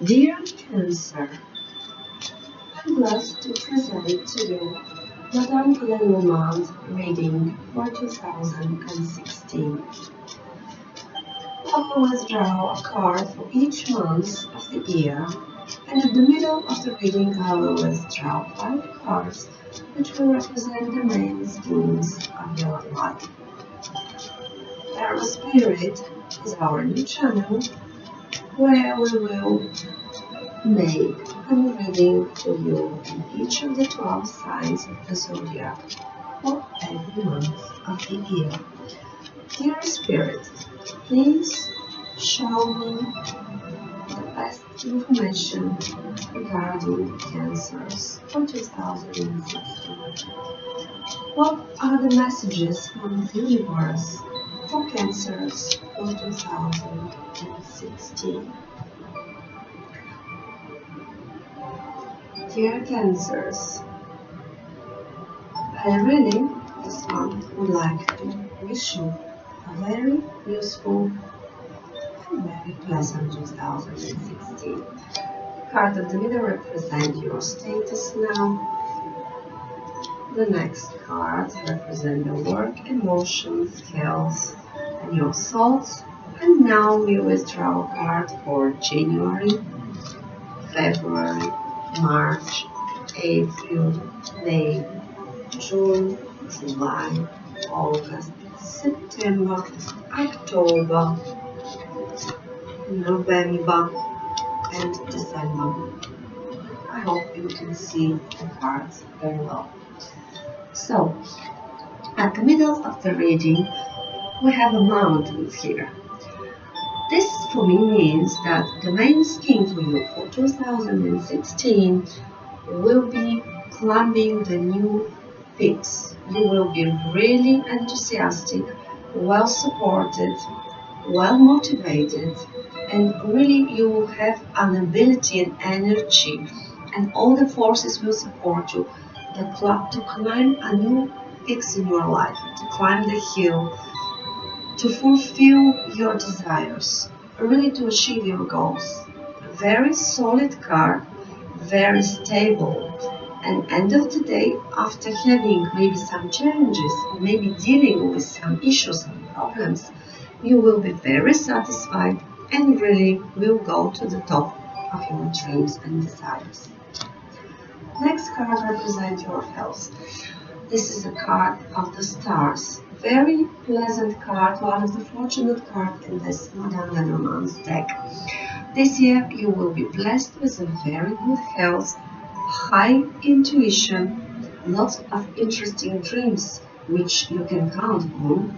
Dear Cancer, I'm blessed to present to you Madame Lenormand reading for 2016. Always draw a card for each month of the year, and at the middle of the reading I will always draw 5 cards which will represent the main themes of your life. Our Spirit is our new channel where we will make a reading for you in each of the 12 signs of the zodiac for every month of the year. Dear Spirit, please show me the best information regarding cancers for 2016. What are the messages from the universe for cancers for 2016? Dear Cancers, I really this month would like to wish you a very useful and very pleasant 2016. Card of the middle represents your status now. The next card represents your work, emotions, health, and your thoughts. And now we withdraw a card for January, February, March, April, May, June, July, August, September, October, November, and December. I hope you can see the cards very well. So, at the middle of the reading, we have a mountain here. This for me means that the main scheme for you for 2016 will be climbing the new peaks. You will be really enthusiastic, well supported, well motivated, and really you will have an ability and energy, and all the forces will support you to climb a new peaks in your life, to climb the hill, to fulfill your desires, really to achieve your goals. A very solid card, very stable, and end of the day, after having maybe some challenges, or maybe dealing with some issues and problems, you will be very satisfied and really will go to the top of your dreams and desires. Next card represents your health. This is a card of the stars. Very pleasant card, one of the fortunate cards in this Madame Lenormand's deck. This year you will be blessed with a very good health, high intuition, lots of interesting dreams which you can count on,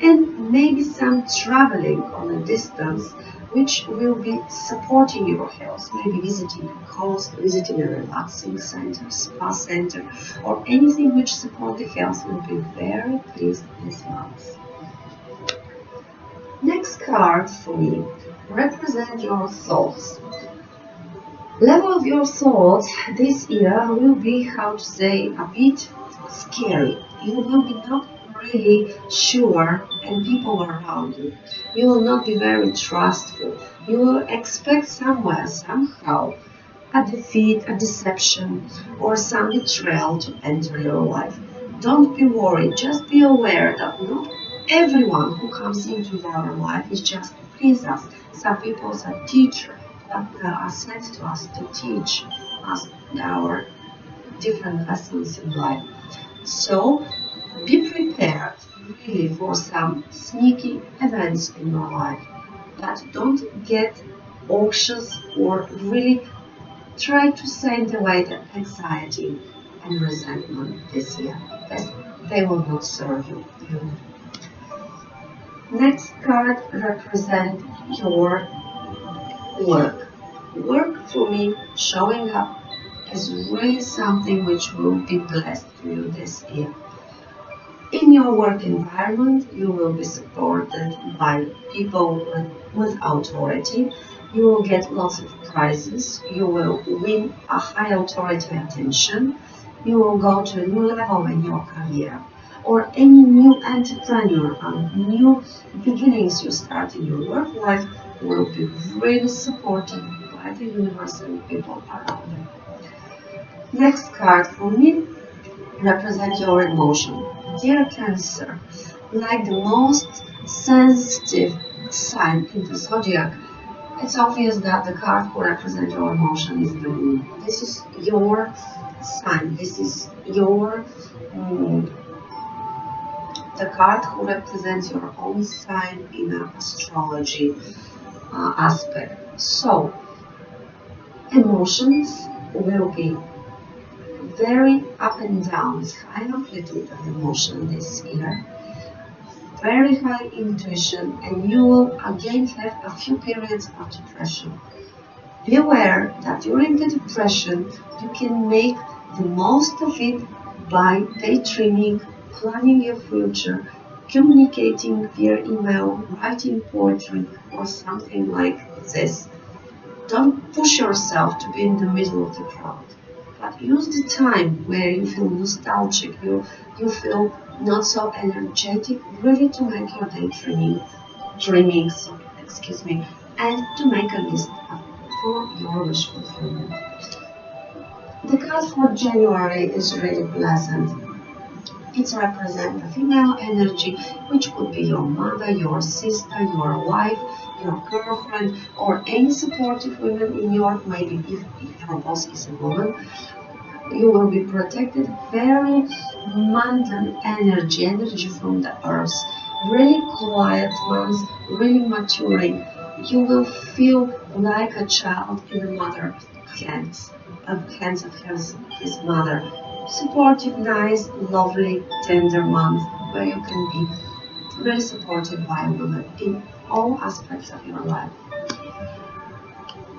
and maybe some traveling on a distance which will be supporting your health, maybe visiting a coast, visiting a relaxing center, spa center, or anything which supports the health will be very pleased this month. Next card for me represents your thoughts. Level of your thoughts this year will be, how to say, a bit scary. You will be not really sure and people around you. You will not be very trustful. You will expect somewhere, somehow, a defeat, a deception, or some betrayal to enter your life. Don't be worried, just be aware that not everyone who comes into our life is just to please us. Some people are teachers that are sent to us to teach us our different lessons in life. So be prepared really for some sneaky events in your life, but don't get anxious or really try to send away the anxiety and resentment this year, as they will not serve you. Next card represents your work. Work for me showing up is really something which will be blessed to you this year. In your work environment, you will be supported by people with authority. You will get lots of prizes. You will win a high authority attention. You will go to a new level in your career. Or any new entrepreneur and new beginnings you start in your work life will be really supported by the universe and people around you. Next card for me represents your emotion. Dear Cancer, like the most sensitive sign in the zodiac, it's obvious that the card who represents your emotion is the moon. This is your sign. This is your the card who represents your own sign in an astrology aspect. So emotions will be very up and down, high amplitude of emotion this year, very high intuition, and you will again have a few periods of depression. Be aware that during the depression you can make the most of it by daydreaming, planning your future, communicating via email, writing poetry, or something like this. Don't push yourself to be in the middle of the crowd, but use the time where you feel nostalgic, you feel not so energetic, really to make your dreaming, and to make a list for your wish fulfillment. The card for January is really pleasant. It represents the female energy, which could be your mother, your sister, your wife, your girlfriend, or any supportive women in your, maybe if your boss is a woman. You will be protected, very mundane energy from the earth, really quiet ones, really maturing. You will feel like a child in the mother's hands, hands of his mother. Supportive, nice, lovely, tender month where you can be really supported by a woman in all aspects of your life.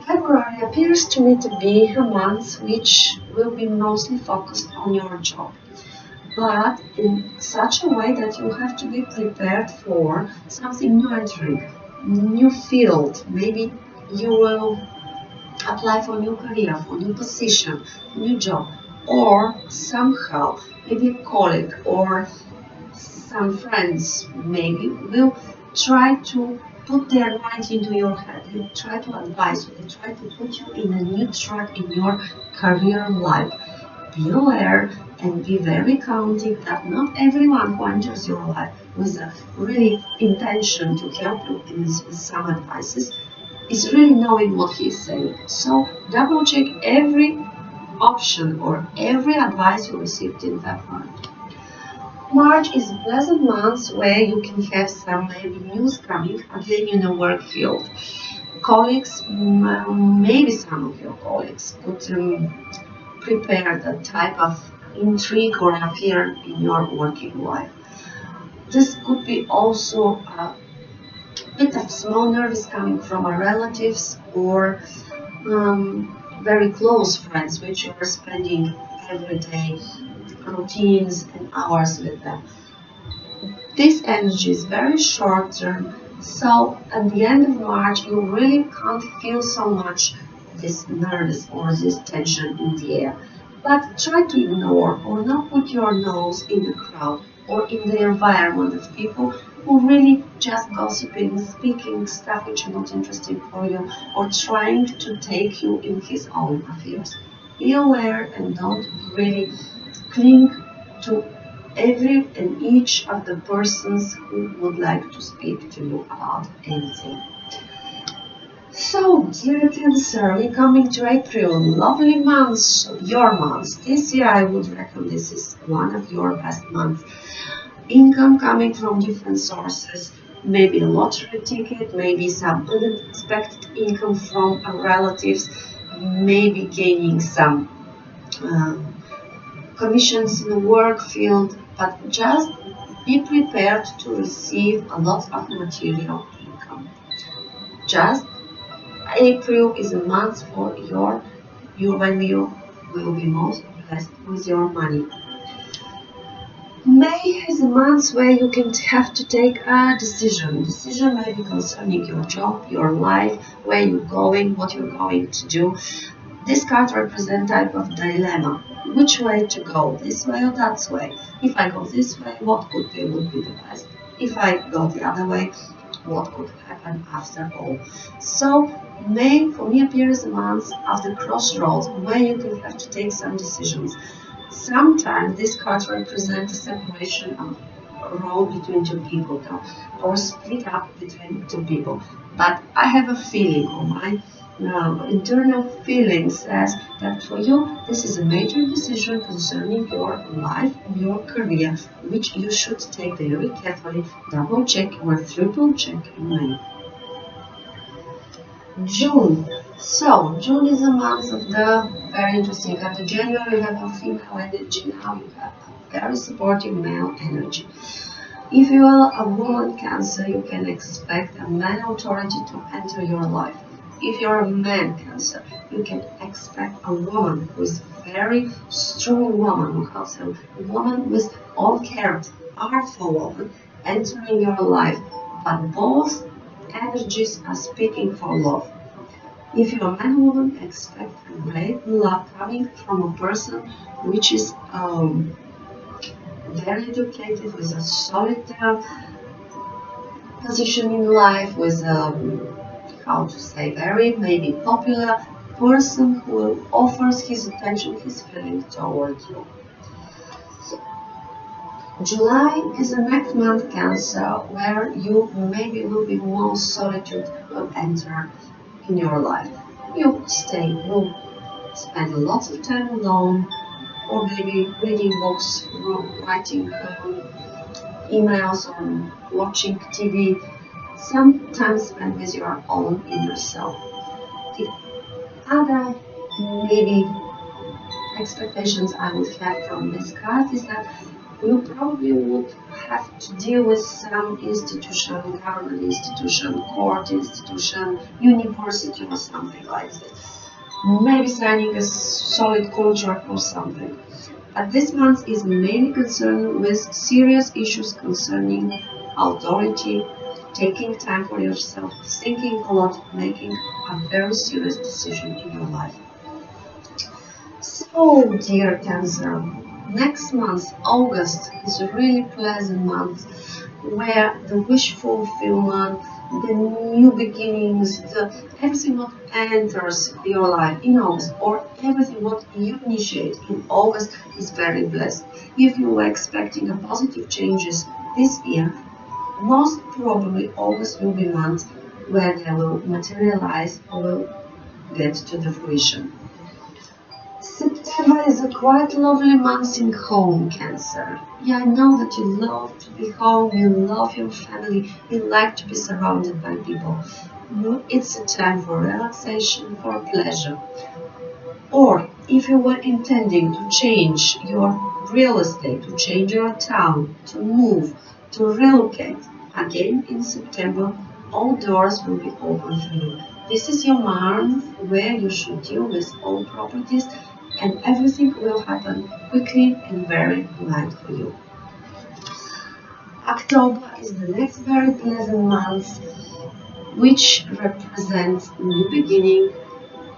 February appears to me to be a month which will be mostly focused on your job, but in such a way that you have to be prepared for something new entering, new field. Maybe you will apply for new career, for new position, new job, or somehow maybe a colleague or some friends maybe will try to put their mind into your head. They try to advise you. They try to put you in a new track in your career life. Be aware and be very counting that not everyone who enters your life with a really intention to help you with some advices is really knowing what he is saying. So double check every option or every advice you received in February. March is a pleasant month where you can have some maybe news coming again in the work field. Colleagues, maybe some of your colleagues could prepare that type of intrigue or affair in your working life. This could be also a bit of small nervous coming from a relatives or very close friends which you are spending every day routines and hours with them. This energy is very short term, so at the end of March you really can't feel so much this nervous or this tension in the air. But try to ignore or not put your nose in the crowd or in the environment of people who really just gossiping, speaking stuff which are not interesting for you or trying to take you in his own affairs. Be aware and don't really cling to every and each of the persons who would like to speak to you about anything. So, dear Cancer, we're coming to April. Lovely months, your months. This year I would reckon this is one of your best months. Income coming from different sources, maybe a lottery ticket, maybe some unexpected income from relatives, maybe gaining some commissions in the work field, but just be prepared to receive a lot of material income. Just April is a month for you when you will be most blessed with your money. May is a month where you can have to take a decision. Decision may be concerning your job, your life, where you're going, what you're going to do. This card represents type of dilemma. Which way to go, this way or that way? If I go this way, what would be the best? If I go the other way, what could happen after all? So May, for me, appears as a month of the crossroads where you can have to take some decisions. Sometimes this card represents a separation of a road between two people, or split up between two people. But I have a feeling, or my internal feeling says that for you this is a major decision concerning your life and your career, which you should take very carefully, double check or triple check in May. June. So, June is a month of the very interesting. After January, you have a female energy. Now you have a very supportive male energy. If you are a woman Cancer, you can expect a man authority to enter your life. If you're a man Cancer, you can expect a woman who is very strong woman, who has a woman with all character, powerful woman, entering your life. But both energies are speaking for love. If you're a man or woman, expect a great love coming from a person which is very educated, with a solid position in life, with how to say, very maybe popular person who offers his attention, his feeling towards you. July is the next month Cancer, where you maybe will be more solitude will enter in your life. You spend lots of time alone, or maybe reading books, writing emails, or watching TV. Sometimes spend with your own inner self. The other maybe expectations I would have from this card is that you probably would have to deal with some institution, government institution, court institution, university or something like this. Maybe signing a solid contract or something. But this month is mainly concerned with serious issues concerning authority, taking time for yourself, thinking a lot, making a very serious decision in your life. So, dear Cancer, next month, August, is a really pleasant month where the wish fulfillment, the new beginnings, everything what enters your life in August, or everything what you initiate in August, is very blessed. If you were expecting a positive changes this year, most probably August will be month where they will materialize or will get to the fruition. September is a quite lovely month in home, Cancer. Yeah, I know that you love to be home, you love your family, you like to be surrounded by people. It's a time for relaxation, for pleasure. Or if you were intending to change your real estate, to change your town, to move, to relocate, again in September, all doors will be open for you. This is your month where you should deal with all properties, and everything will happen quickly and very light for you. October is the next very pleasant month, which represents new beginning,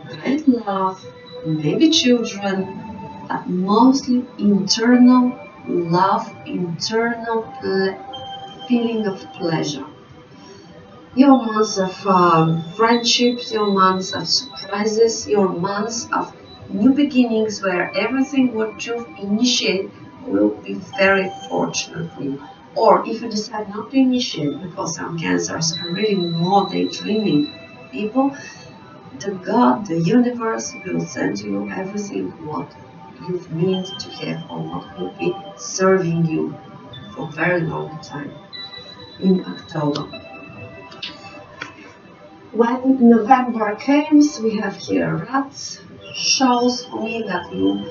great love, maybe children, but mostly internal love, internal feeling of pleasure. Your months of friendships, your months of surprises, your months of new beginnings where everything what you initiate will be very fortunate for you. Or if you decide not to initiate, because some Cancers are really more daydreaming people, the God, the universe will send you everything what you've meant to have or what will be serving you for a very long time in October. When November comes, we have here rats. Shows for me that you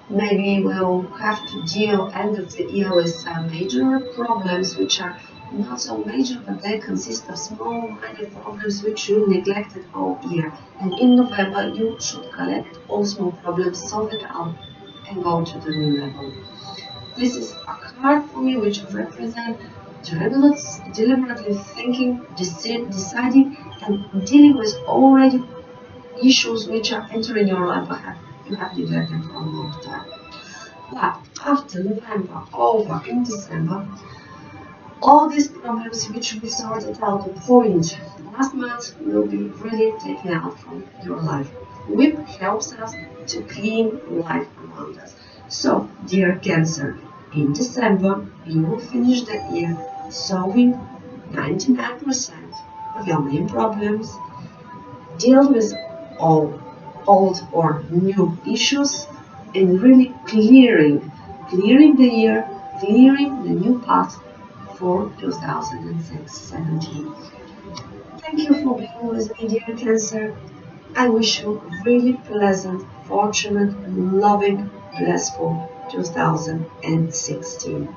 maybe will have to deal end of the year with some major problems which are not so major, but they consist of small minor problems which you neglected all year. And in November you should collect all small problems, solve it out and go to the new level. This is a card for me which represents deliberately thinking, deciding and dealing with already issues which are entering your life but you have neglected for a long time. But after November, over in December, all these problems which we sorted out the point last month will be really taken out from your life. WIP helps us to clean life around us. So, dear Cancer, in December you will finish the year solving 99% of your main problems, deal with all old or new issues, and really clearing the year, clearing the new path for 2017. Thank you for being with me, dear Cancer. I wish you a really pleasant, fortunate, loving, blissful 2016.